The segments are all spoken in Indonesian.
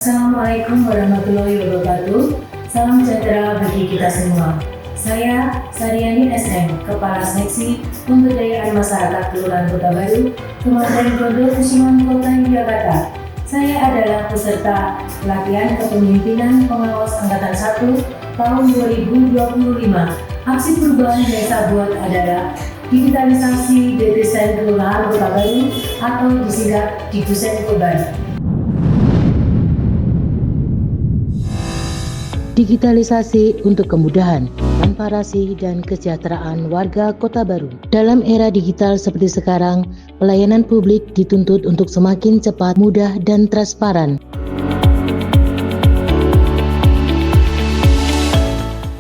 Assalamualaikum warahmatullahi wabarakatuh. Salam sejahtera bagi kita semua. Saya Saryani SM, Kepala Seksi Pemberdayaan Masyarakat Kelurahan Kota Baru, Kementerian Perhubungan Kota Yogyakarta. Saya adalah peserta pelatihan kepemimpinan pengawas Angkatan 1 tahun 2025. Aksi perubahan yang saya buat adalah digitalisasi desain Kelurahan Kota Baru atau disingkat Dikusen Kobar. Digitalisasi untuk kemudahan, transparansi, dan kesejahteraan warga Kota Baru. Dalam era digital seperti sekarang, pelayanan publik dituntut untuk semakin cepat, mudah, dan transparan.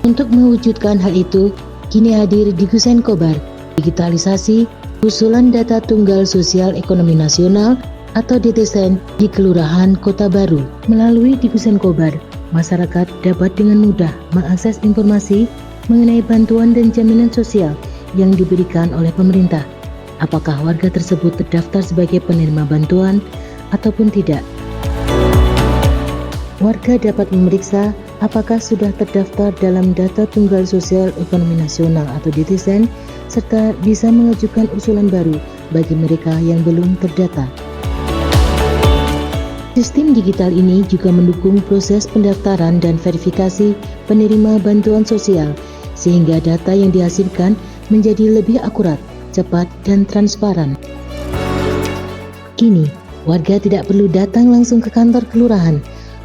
Untuk mewujudkan hal itu, kini hadir Dikusen Kobar, digitalisasi usulan data tunggal sosial ekonomi nasional atau DTSN di Kelurahan Kota Baru. Melalui Dikusen Kobar, masyarakat dapat dengan mudah mengakses informasi mengenai bantuan dan jaminan sosial yang diberikan oleh pemerintah. Apakah warga tersebut terdaftar sebagai penerima bantuan ataupun tidak. Warga dapat memeriksa apakah sudah terdaftar dalam data tunggal sosial ekonomi nasional atau DTSN, serta bisa mengajukan usulan baru bagi mereka yang belum terdata. Sistem digital ini juga mendukung proses pendaftaran dan verifikasi penerima bantuan sosial, sehingga data yang dihasilkan menjadi lebih akurat, cepat, dan transparan. Kini, warga tidak perlu datang langsung ke kantor kelurahan,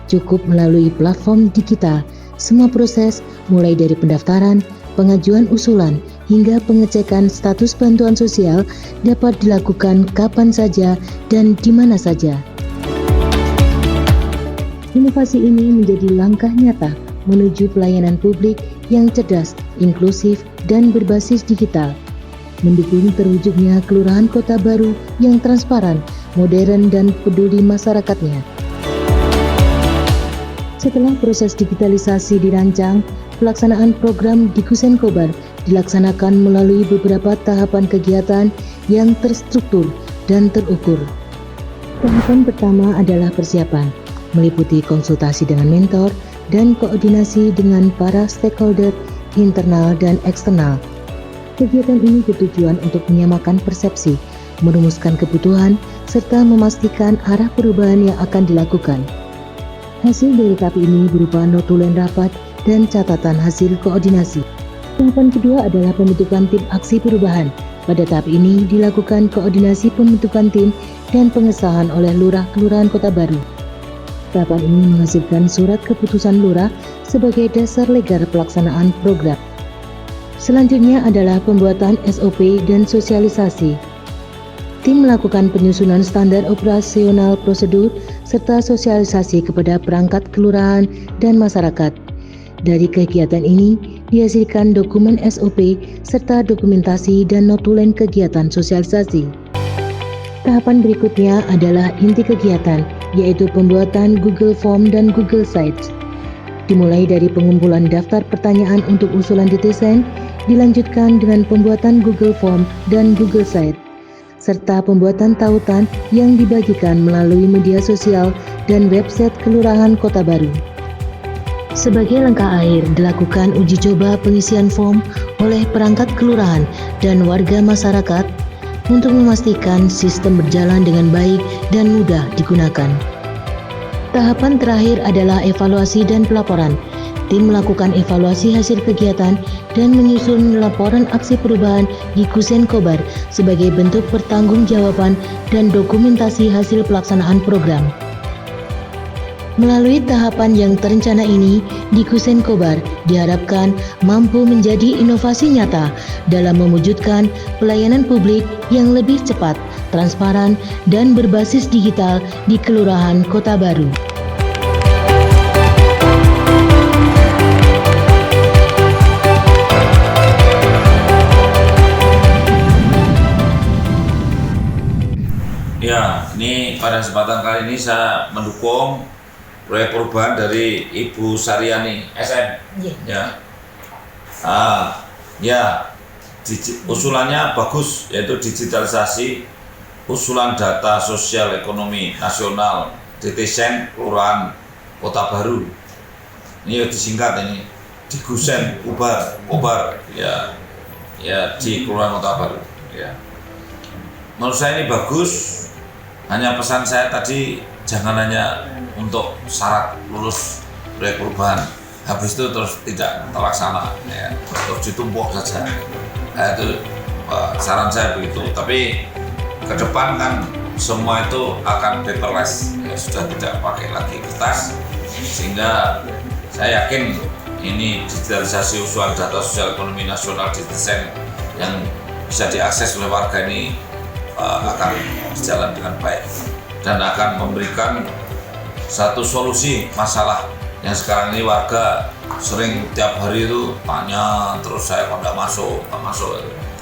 cukup melalui platform digital. Semua proses, mulai dari pendaftaran, pengajuan usulan, hingga pengecekan status bantuan sosial dapat dilakukan kapan saja dan di mana saja. Inovasi ini menjadi langkah nyata menuju pelayanan publik yang cerdas, inklusif, dan berbasis digital, mendukung terwujudnya Kelurahan Kota Baru yang transparan, modern, dan peduli masyarakatnya. Setelah proses digitalisasi dirancang, pelaksanaan program Dikusen Kobar dilaksanakan melalui beberapa tahapan kegiatan yang terstruktur dan terukur. Tahapan pertama adalah persiapan, meliputi konsultasi dengan mentor dan koordinasi dengan para stakeholder internal dan eksternal. Kegiatan ini bertujuan untuk menyamakan persepsi, merumuskan kebutuhan, serta memastikan arah perubahan yang akan dilakukan. Hasil dari tahap ini berupa notulen rapat dan catatan hasil koordinasi. Tahapan kedua adalah pembentukan tim aksi perubahan. Pada tahap ini dilakukan koordinasi pembentukan tim dan pengesahan oleh Lurah Kelurahan Kota Baru. Tahapan ini menghasilkan surat keputusan lurah sebagai dasar legal pelaksanaan program. Selanjutnya adalah pembuatan SOP dan sosialisasi. Tim melakukan penyusunan standar operasional prosedur serta sosialisasi kepada perangkat kelurahan dan masyarakat. Dari kegiatan ini dihasilkan dokumen SOP serta dokumentasi dan notulen kegiatan sosialisasi. Tahapan berikutnya adalah inti kegiatan, yaitu pembuatan Google Form dan Google Sites. Dimulai dari pengumpulan daftar pertanyaan untuk usulan DTSN, dilanjutkan dengan pembuatan Google Form dan Google Site, serta pembuatan tautan yang dibagikan melalui media sosial dan website Kelurahan Kota Baru. Sebagai langkah akhir, dilakukan uji coba pengisian form oleh perangkat kelurahan dan warga masyarakat untuk memastikan sistem berjalan dengan baik dan mudah digunakan. Tahapan terakhir adalah evaluasi dan pelaporan. Tim melakukan evaluasi hasil kegiatan dan menyusun laporan aksi perubahan di Dikusen Kobar sebagai bentuk pertanggungjawaban dan dokumentasi hasil pelaksanaan program. Melalui tahapan yang terencana ini, Dikusen Kobar diharapkan mampu menjadi inovasi nyata dalam mewujudkan pelayanan publik yang lebih cepat, transparan, dan berbasis digital di Kelurahan Kota Baru. Ya, ini pada kesempatan kali ini saya mendukung proyek perubahan dari Ibu Saryani SM. Ya, usulannya bagus, yaitu digitalisasi usulan data sosial ekonomi nasional DTSN Kelurahan Kota Baru. Ini disingkat ini Digusen Kobar ya di Kelurahan Kota Baru ya. Menurut saya ini bagus. Hanya pesan saya tadi, jangan hanya untuk syarat lulus proyek perubahan, habis itu terus tidak terlaksana ya, terus ditumpuk saja. Itu saran saya begitu. Tapi ke depan kan semua itu akan paperless ya, sudah tidak pakai lagi kertas, sehingga saya yakin ini digitalisasi usulan data sosial ekonomi nasional didesain yang bisa diakses oleh warga ini akan berjalan dengan baik dan akan memberikan satu solusi masalah yang sekarang ini warga sering tiap hari itu tanya terus, saya kok nggak masuk.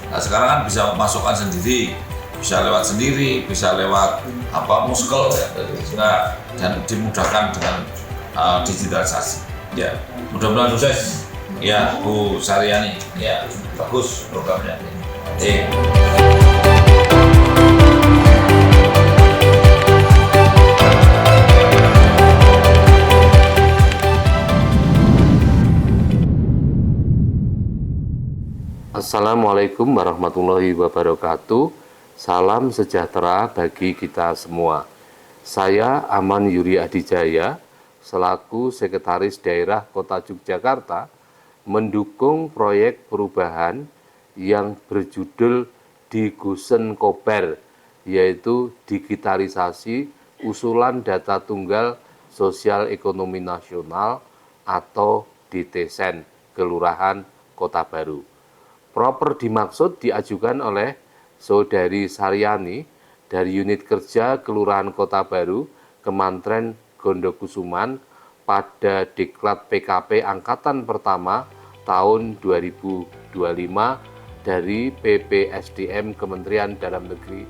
Nah, sekarang kan bisa masukkan sendiri, bisa lewat sendiri, bisa lewat muskel ya, dan dimudahkan dengan digitalisasi. Ya, mudah-mudahan sukses. Ya, Bu Saryani, ya bagus programnya. Assalamualaikum warahmatullahi wabarakatuh. Salam sejahtera bagi kita semua. Saya Aman Yuri Adijaya, selaku Sekretaris Daerah Kota Yogyakarta, mendukung proyek perubahan yang berjudul Digusen Kobar, yaitu digitalisasi usulan data tunggal sosial ekonomi nasional atau DTSEN Kelurahan Kota Baru. Proper dimaksud diajukan oleh Saudari Saryani dari Unit Kerja Kelurahan Kota Baru, Kementerian Gondokusuman pada Diklat PKP Angkatan Pertama tahun 2025 dari PPSDM Kementerian Dalam Negeri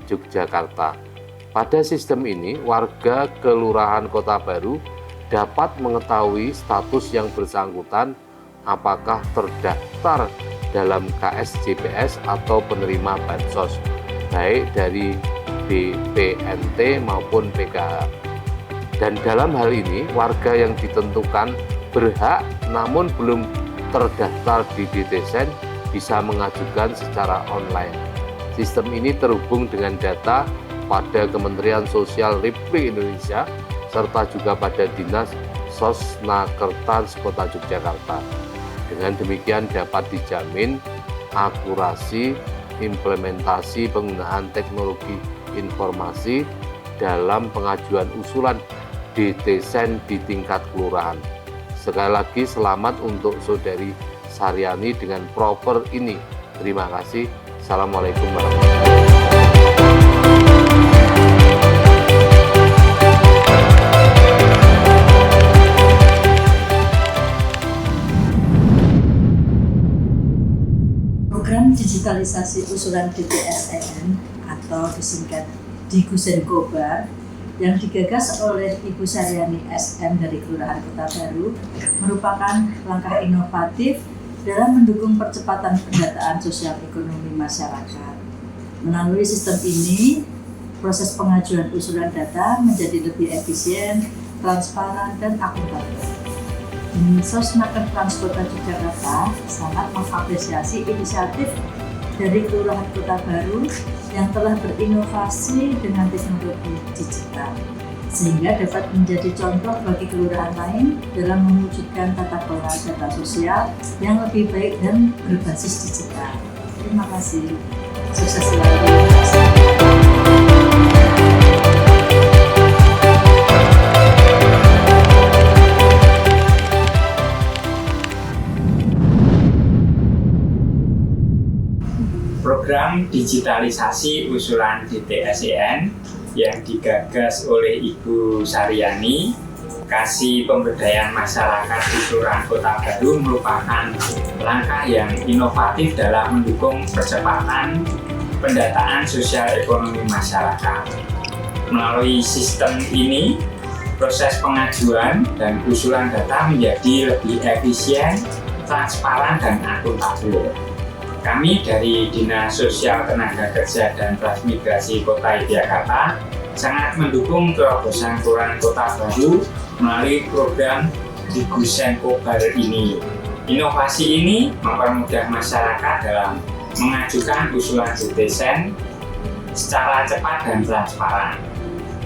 Yogyakarta. Pada sistem ini, warga Kelurahan Kota Baru dapat mengetahui status yang bersangkutan apakah terdaftar dalam KSJPS atau penerima bansos, baik dari BPNT maupun PKH. Dan dalam hal ini, warga yang ditentukan berhak namun belum terdaftar di DTSEN bisa mengajukan secara online. Sistem ini terhubung dengan data pada Kementerian Sosial Republik Indonesia serta juga pada Dinas Sosnakertans Kota Yogyakarta. Dengan demikian dapat dijamin akurasi implementasi penggunaan teknologi informasi dalam pengajuan usulan DTSEN di tingkat kelurahan. Sekali lagi selamat untuk Saudari Saryani dengan proper ini. Terima kasih. Assalamualaikum warahmatullahi wabarakatuh. Program digitalisasi usulan DTSEN atau disingkat Digusen Kobar yang digagas oleh Ibu Saryani SM dari Kelurahan Kota Baru merupakan langkah inovatif dalam mendukung percepatan pendataan sosial ekonomi masyarakat. Melalui sistem ini, proses pengajuan usulan data menjadi lebih efisien, transparan, dan akuntabel. Sosnakertans Kota Yogyakarta sangat mengapresiasi inisiatif dari Kelurahan Kota Baru yang telah berinovasi dengan teknologi digital, sehingga dapat menjadi contoh bagi kelurahan lain dalam mewujudkan tata kelola data sosial yang lebih baik dan berbasis digital. Terima kasih. Sukses selalu. Program digitalisasi usulan DTSEN yang digagas oleh Ibu Saryani, Kasih Pemberdayaan Masyarakat di Kelurahan Kota Baru merupakan langkah yang inovatif dalam mendukung percepatan pendataan sosial ekonomi masyarakat. Melalui sistem ini, proses pengajuan dan usulan data menjadi lebih efisien, transparan, dan akuntabel. Kami dari Dinas Sosial Tenaga Kerja dan Transmigrasi Kota Yogyakarta sangat mendukung terobosan Kelurahan Kota Baru melalui program Digusen Kobar ini. Inovasi ini mempermudah masyarakat dalam mengajukan usulan desain secara cepat dan transparan.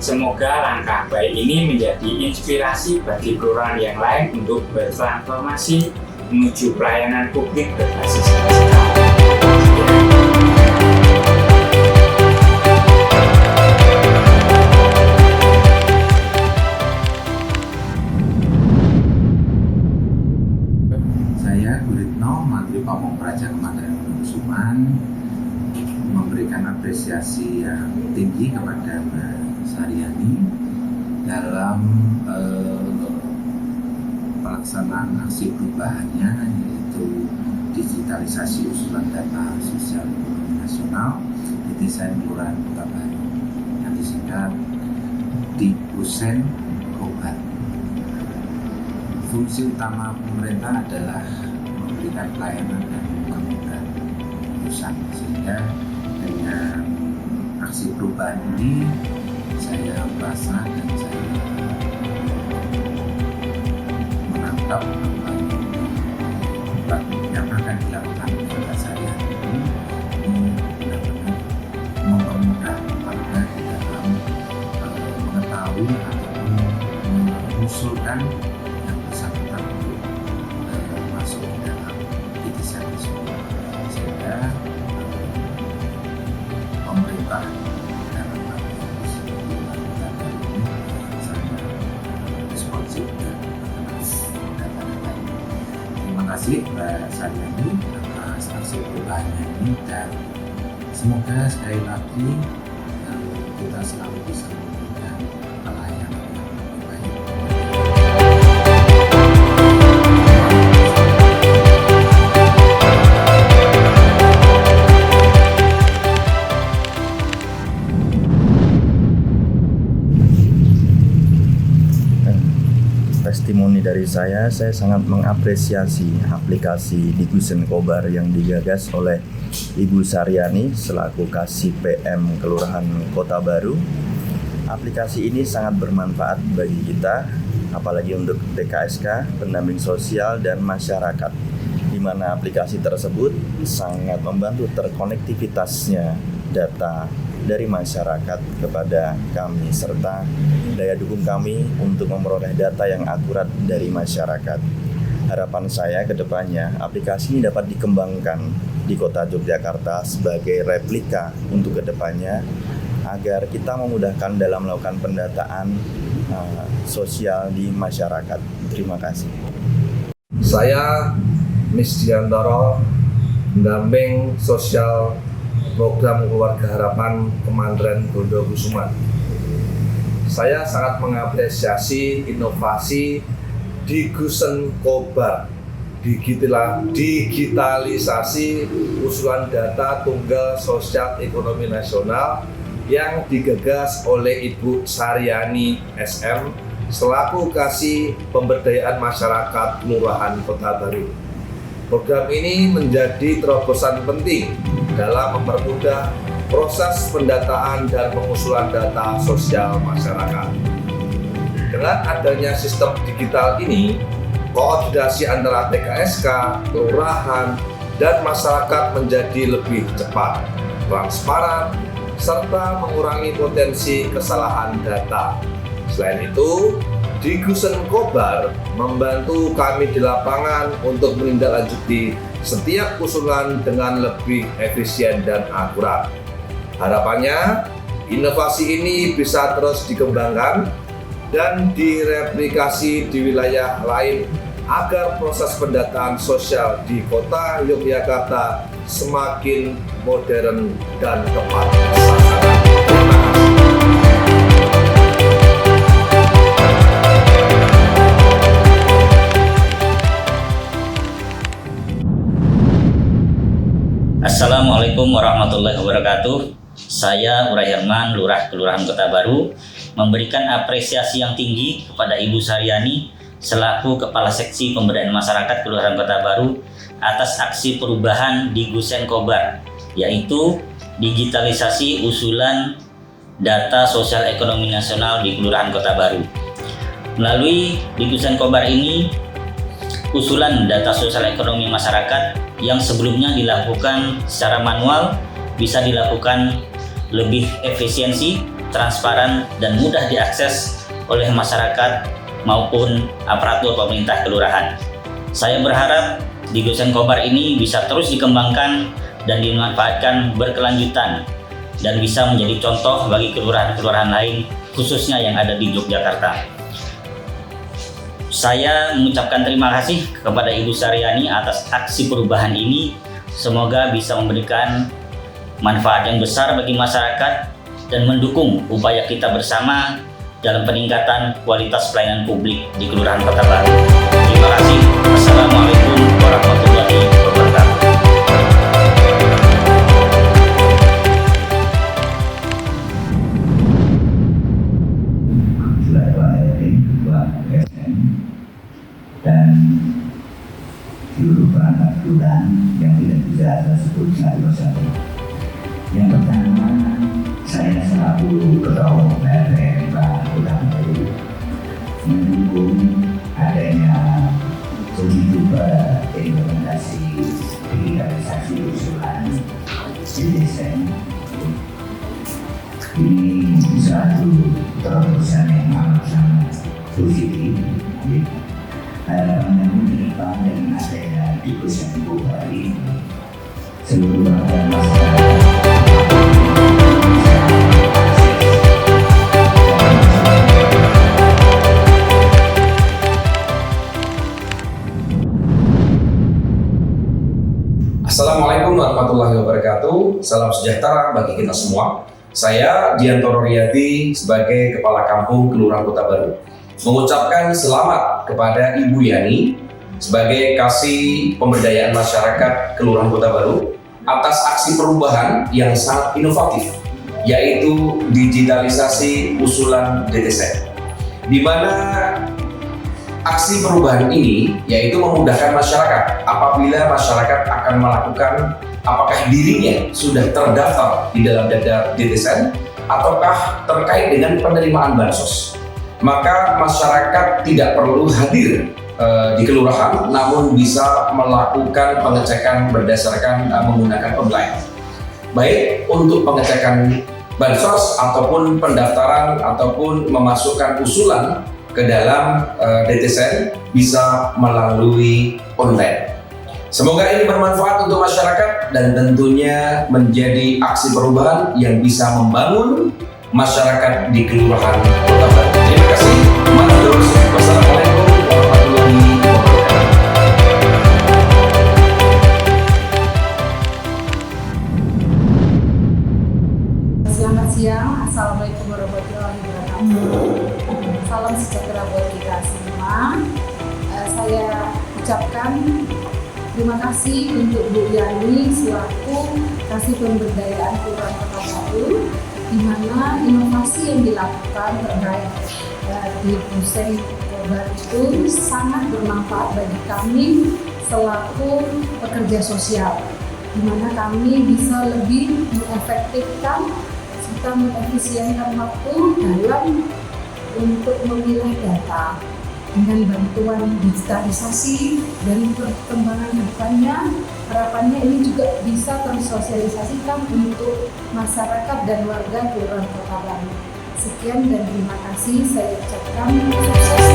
Semoga langkah baik ini menjadi inspirasi bagi kelurahan yang lain untuk bertransformasi menuju pelayanan publik berbasis digital. Saya Guritno, Mantri Pamong Praja Kementerian Perhubungan, memberikan apresiasi yang tinggi kepada Mbak Saryani dalam pelaksanaan aksi perubahannya, yaitu digitalisasi usulan data sosial ekonomi nasional di desain kelurahan Kota Baru yang disingkat Digusen Kobar. Fungsi utama pemerintah adalah memberikan pelayanan dan mempermudah urusan, sehingga dengan aksi perubahan ini saya merasa dan saya menangkap apa yang akan dilakukan pada saya ini benar-benar mempermudah warga di dalam mengetahui ataupun mengusulkan yang bersangkutan untuk masuk ke dalam desain tersebut, sehingga pemerintah dalam hal ini seperti data ini sangat responsif dan data-data ini. Terima kasih Mbak Saryani atas aksi perubahannya ini, dan semoga sekali lagi kita selalu bisa memberikan pelayanan yang lebih baik. Testimoni dari saya sangat mengapresiasi aplikasi Digusen Kobar yang digagas oleh Ibu Saryani selaku Kasih PM Kelurahan Kota Baru. Aplikasi ini sangat bermanfaat bagi kita, apalagi untuk DKSK, pendamping sosial dan masyarakat, di mana aplikasi tersebut sangat membantu terkonektivitasnya data dari masyarakat kepada kami, serta daya dukung kami untuk memperoleh data yang akurat dari masyarakat. Harapan saya ke depannya, aplikasi ini dapat dikembangkan di Kota Yogyakarta sebagai replika untuk ke depannya, agar kita memudahkan dalam melakukan pendataan sosial di masyarakat. Terima kasih. Saya Misdiantoro, pendamping sosial program Keluarga Harapan Kemandirian Bondokusuman. Saya sangat mengapresiasi inovasi Digusen Kobar, digitalisasi usulan data tunggal sosial ekonomi nasional yang digagas oleh Ibu Saryani SM selaku Kasih Pemberdayaan Masyarakat Kelurahan Kota Baru. Program ini menjadi terobosan penting dalam mempermudah proses pendataan dan pengusulan data sosial masyarakat. Dengan adanya sistem digital ini, koordinasi antara DKSK, kelurahan, dan masyarakat menjadi lebih cepat, transparan, serta mengurangi potensi kesalahan data. Selain itu, Digusen Kobar membantu kami di lapangan untuk menindaklanjuti setiap usulan dengan lebih efisien dan akurat. Harapannya, inovasi ini bisa terus dikembangkan dan direplikasi di wilayah lain agar proses pendataan sosial di Kota Yogyakarta semakin modern dan tepat sasaran. Terima kasih. Assalamualaikum warahmatullahi wabarakatuh. Saya Uray Herman, Lurah Kelurahan Kota Baru, memberikan apresiasi yang tinggi kepada Ibu Saryani selaku Kepala Seksi Pemberdayaan Masyarakat Kelurahan Kota Baru atas aksi perubahan Digusen Kobar, yaitu digitalisasi usulan data sosial ekonomi nasional di Kelurahan Kota Baru. Melalui Dikusen Kobar ini, usulan data sosial ekonomi masyarakat yang sebelumnya dilakukan secara manual bisa dilakukan lebih efisiensi, transparan, dan mudah diakses oleh masyarakat maupun aparatur pemerintah kelurahan. Saya berharap Dikusen Kobar ini bisa terus dikembangkan dan dimanfaatkan berkelanjutan dan bisa menjadi contoh bagi kelurahan-kelurahan lain, khususnya yang ada di Yogyakarta. Saya mengucapkan terima kasih kepada Ibu Saryani atas aksi perubahan ini. Semoga bisa memberikan manfaat yang besar bagi masyarakat dan mendukung upaya kita bersama dalam peningkatan kualitas pelayanan publik di Kelurahan Kota Baru. Terima kasih. Wassalamualaikum warahmatullahi wabarakatuh. Dan seluruh perangkat kelurahan yang tidak bisa saya sebut satu-satu. Yang pertama, saya selaku Ketua Umum PRT Kota Baru mendukung adanya uji coba implementasi digitalisasi usulan DDSN. Ini suatu terobosan yang amat sangat positif. Harapan yang ke depan dengan adanya Dikusen Kobar ini, seluruh warga masyarakat Assalamualaikum warahmatullahi wabarakatuh. Salam sejahtera bagi kita semua. Saya Diantoro Riyadi sebagai Kepala Kampung Kelurahan Kota Baru mengucapkan selamat kepada Ibu Yani sebagai Kasih Pemberdayaan Masyarakat Kelurahan Kota Baru atas aksi perubahan yang sangat inovatif, yaitu digitalisasi usulan DTSN, di mana aksi perubahan ini yaitu memudahkan masyarakat apabila masyarakat akan melakukan apakah dirinya sudah terdaftar di dalam data DTSN ataukah terkait dengan penerimaan bansos. Maka masyarakat tidak perlu hadir di kelurahan, namun bisa melakukan pengecekan berdasarkan menggunakan online. Baik untuk pengecekan bansos ataupun pendaftaran ataupun memasukkan usulan ke dalam DTSN bisa melalui online. Semoga ini bermanfaat untuk masyarakat dan tentunya menjadi aksi perubahan yang bisa membangun masyarakat di Kelurahan Kota Baru. Terima kasih. Terus. Wassalamualaikum warahmatullahi wabarakatuh. Selamat siang. Assalamualaikum warahmatullahi wabarakatuh. Salam sejahtera buat kita semua. Saya ucapkan terima kasih untuk Bu Yani selaku Kasih Pemberdayaan Kelurahan Kota Baru, di mana inovasi yang dilakukan terkait Dikusen Kobar itu sangat bermanfaat bagi kami selaku pekerja sosial, di mana kami bisa lebih mengefektifkan serta mengefisienkan waktu dalam untuk memilah data. Dengan bantuan digitalisasi dan perkembangan depannya, harapannya ini juga bisa tersosialisasikan untuk masyarakat dan warga Kelurahan Kota Baru. Sekian dan terima kasih, saya ucapkan sukses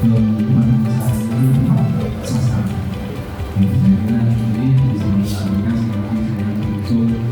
Saya kira ini bisa mengakibatkan seperti saya